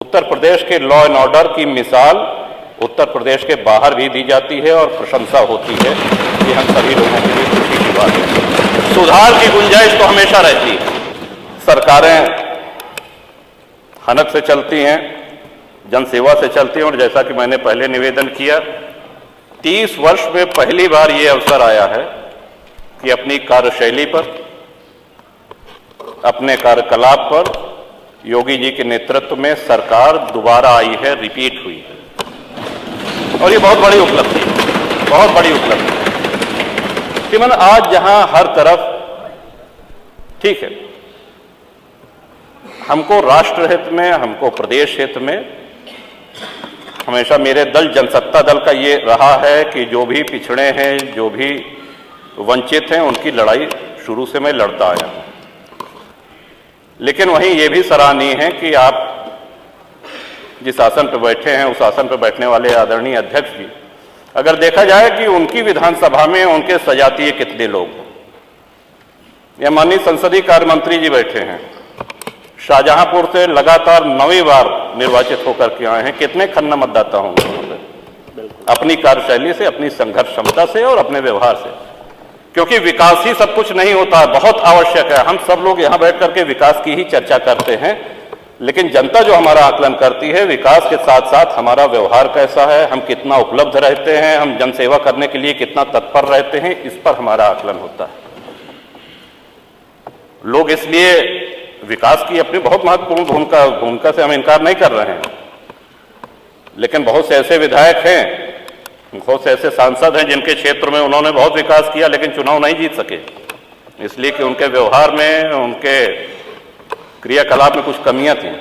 उत्तर प्रदेश के law and order की मिसाल उत्तर प्रदेश के बाहर भी दी जाती है और प्रशंसा होती है। ये हम सभी लोगों के लिए खुशी की बात है। सुधार की गुंजाइश तो हमेशा रहती है। सरकारें हनक से चलती हैं, जनसेवा से चलती हैं, और जैसा कि मैंने पहले निवेदन किया, 30 वर्ष में पहली बार ये अवसर आया है कि अपनी कार्यशैली पर, अपने कार्यकलाप पर योगी जी के नेतृत्व में सरकार दोबारा आई है, रिपीट हुई है, और ये बहुत बड़ी उपलब्धि है, बहुत बड़ी उपलब्धि है। कि आज जहां हर तरफ, ठीक है, हमको राष्ट्र हित में, हमको प्रदेश हित में, हमेशा मेरे दल जनसत्ता दल का ये रहा है कि जो भी पिछड़े हैं, जो भी वंचित हैं, उनकी लड़ाई शुरू से मैं लड़ता आया हूं। लेकिन वहीं ये भी सराहनीय है कि आप जिस आसन पर बैठे हैं, उस आसन पर बैठने वाले आदरणीय अध्यक्ष जी, अगर देखा जाए कि उनकी विधानसभा में उनके सजातीय कितने लोग। या माननीय संसदीय कार्य मंत्री जी बैठे हैं, शाहजहांपुर से लगातार 9वीं बार निर्वाचित होकर के आए हैं। कितने खन्ना मतदाता होंगे वहां पर, अपनी कार्यशैली से, अपनी संघर्ष क्षमता से और अपने व्यवहार से। क्योंकि विकास ही सब कुछ नहीं होता, बहुत आवश्यक है। हम सब लोग यहां बैठ करके विकास की ही चर्चा करते हैं, लेकिन जनता जो हमारा आकलन करती है, विकास के साथ साथ हमारा व्यवहार कैसा है, हम कितना उपलब्ध रहते हैं, हम जनसेवा करने के लिए कितना तत्पर रहते हैं, इस पर हमारा आकलन होता है। लोग इसलिए विकास की अपनी बहुत महत्वपूर्ण भूमिका से हम इनकार नहीं कर रहे हैं, लेकिन बहुत से ऐसे विधायक हैं, बहुत से ऐसे सांसद हैं जिनके क्षेत्र में उन्होंने बहुत विकास किया लेकिन चुनाव नहीं जीत सके, इसलिए कि उनके व्यवहार में, उनके क्रियाकलाप में कुछ कमियां थी।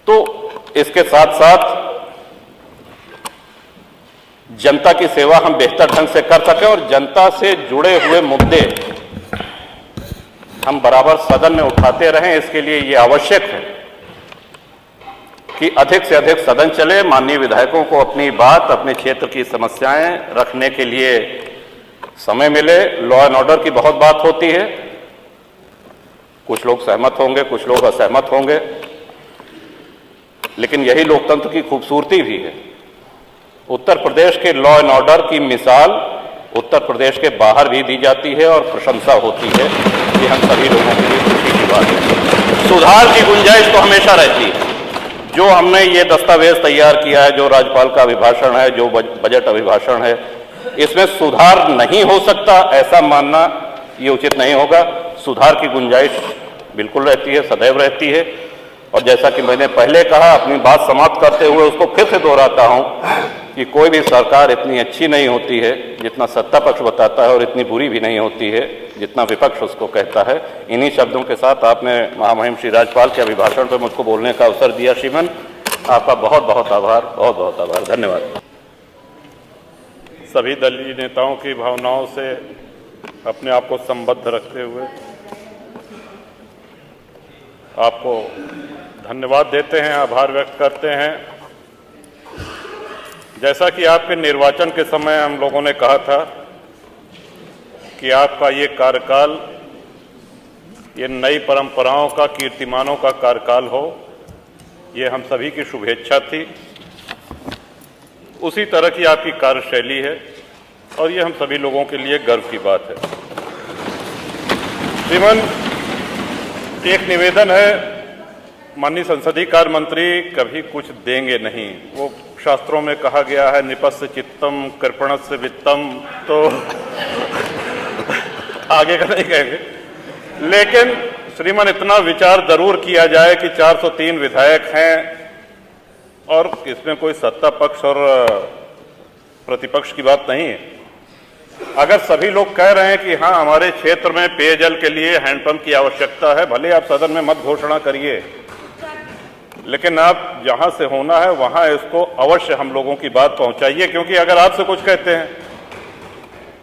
तो इसके साथ साथ जनता की सेवा हम बेहतर ढंग से कर सकें और जनता से जुड़े हुए मुद्दे हम बराबर सदन में उठाते रहें, इसके लिए ये आवश्यक है कि अधिक से अधिक सदन चले, माननीय विधायकों को अपनी बात, अपने क्षेत्र की समस्याएं रखने के लिए समय मिले। लॉ एंड ऑर्डर की बहुत बात होती है, कुछ लोग सहमत होंगे, कुछ लोग असहमत होंगे, लेकिन यही लोकतंत्र की खूबसूरती भी है। उत्तर प्रदेश के लॉ एंड ऑर्डर की मिसाल उत्तर प्रदेश के बाहर भी दी जाती है और प्रशंसा होती है। ये हम सभी लोगों के लिए खुशी की बात है। सुधार की गुंजाइश तो हमेशा रहती है। जो हमने ये दस्तावेज तैयार किया है, जो राज्यपाल का अभिभाषण है, जो बजट अभिभाषण है, इसमें सुधार नहीं हो सकता, ऐसा मानना ये उचित नहीं होगा। सुधार की गुंजाइश बिल्कुल रहती है, सदैव रहती है। और जैसा कि मैंने पहले कहा, अपनी बात समाप्त करते हुए उसको फिर से दोहराता हूं कि कोई भी सरकार इतनी अच्छी नहीं होती है जितना सत्ता पक्ष बताता है, और इतनी बुरी भी नहीं होती है जितना विपक्ष उसको कहता है। इन्हीं शब्दों के साथ आपने महामहिम श्री राज्यपाल के अभिभाषण पर मुझको बोलने का अवसर दिया। श्रीमान, आपका बहुत बहुत आभार, बहुत बहुत आभार, धन्यवाद। सभी दलीय नेताओं की भावनाओं से अपने आप को संबद्ध रखते हुए आपको धन्यवाद देते हैं, आभार व्यक्त करते हैं। जैसा कि आपके निर्वाचन के समय हम लोगों ने कहा था कि आपका ये कार्यकाल, ये नई परंपराओं का, कीर्तिमानों का कार्यकाल हो, ये हम सभी की शुभेच्छा थी। उसी तरह की आपकी कार्यशैली है और ये हम सभी लोगों के लिए गर्व की बात है। श्रीमान, एक निवेदन है, माननीय संसदीय कार्य मंत्री कभी कुछ देंगे नहीं। वो शास्त्रों में कहा गया है, निपस्य चित्तम कृपणस्य वित्तम, तो आगे का नहीं कहेंगे। लेकिन श्रीमान, इतना विचार जरूर किया जाए कि 403 विधायक हैं और इसमें कोई सत्ता पक्ष और प्रतिपक्ष की बात नहीं है। अगर सभी लोग कह रहे हैं कि हाँ, हमारे क्षेत्र में पेयजल के लिए हैंडपंप की आवश्यकता है, भले आप सदन में मत घोषणा करिए, लेकिन आप जहां से होना है वहां इसको अवश्य हम लोगों की बात पहुंचाइए। क्योंकि अगर आपसे कुछ कहते हैं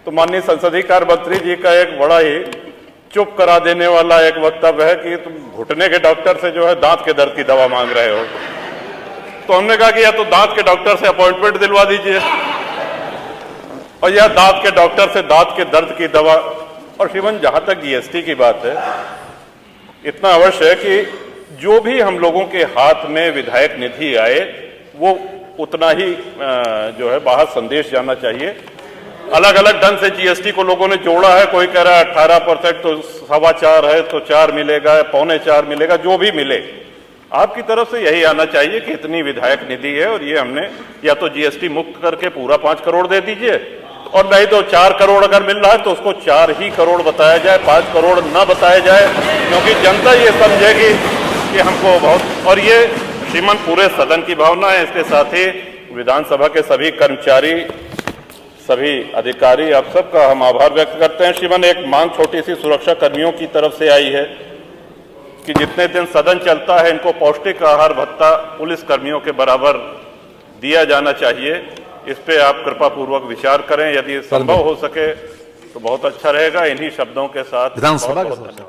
तो माननीय संसदीय कार्य मंत्री जी का एक बड़ा ही चुप करा देने वाला एक वक्तव्य है कि तुम घुटने के डॉक्टर से जो है दांत के दर्द की दवा मांग रहे हो। तो हमने कहा कि या तो दांत के डॉक्टर से अपॉइंटमेंट दिलवा दीजिए और या दांत के डॉक्टर से दांत के दर्द की दवा। और श्रीमान, जहां तक जीएसटी की बात है, इतना अवश्य है कि जो भी हम लोगों के हाथ में विधायक निधि आए वो उतना ही जो है बाहर संदेश जाना चाहिए। अलग अलग ढंग से जीएसटी को लोगों ने जोड़ा है, कोई कह रहा है 18% तो 4.25 है तो 4 मिलेगा, 3.25 मिलेगा, जो भी मिले आपकी तरफ से यही आना चाहिए कि इतनी विधायक निधि है और ये हमने या तो जीएसटी मुक्त करके पूरा 5 करोड़ दे दीजिए, और नहीं तो 4 करोड़ अगर मिल रहा है तो उसको 4 ही करोड़ बताया जाए, 5 करोड़ न बताया जाए, क्योंकि जनता ये समझेगी कि हमको बहुत। और ये श्रीमान पूरे सदन की भावना है। इसके साथ ही विधानसभा के सभी कर्मचारी, सभी अधिकारी, आप सबका हम आभार व्यक्त करते हैं। श्रीमान एक मांग छोटी सी सुरक्षा कर्मियों की तरफ से आई है कि जितने दिन सदन चलता है इनको पौष्टिक आहार भत्ता पुलिस कर्मियों के बराबर दिया जाना चाहिए। इस पे आप कृपा पूर्वक विचार करें, यदि संभव हो सके तो बहुत अच्छा रहेगा। इन्हीं शब्दों के साथ विधानसभा बहुत का बहुत धन्यवाद।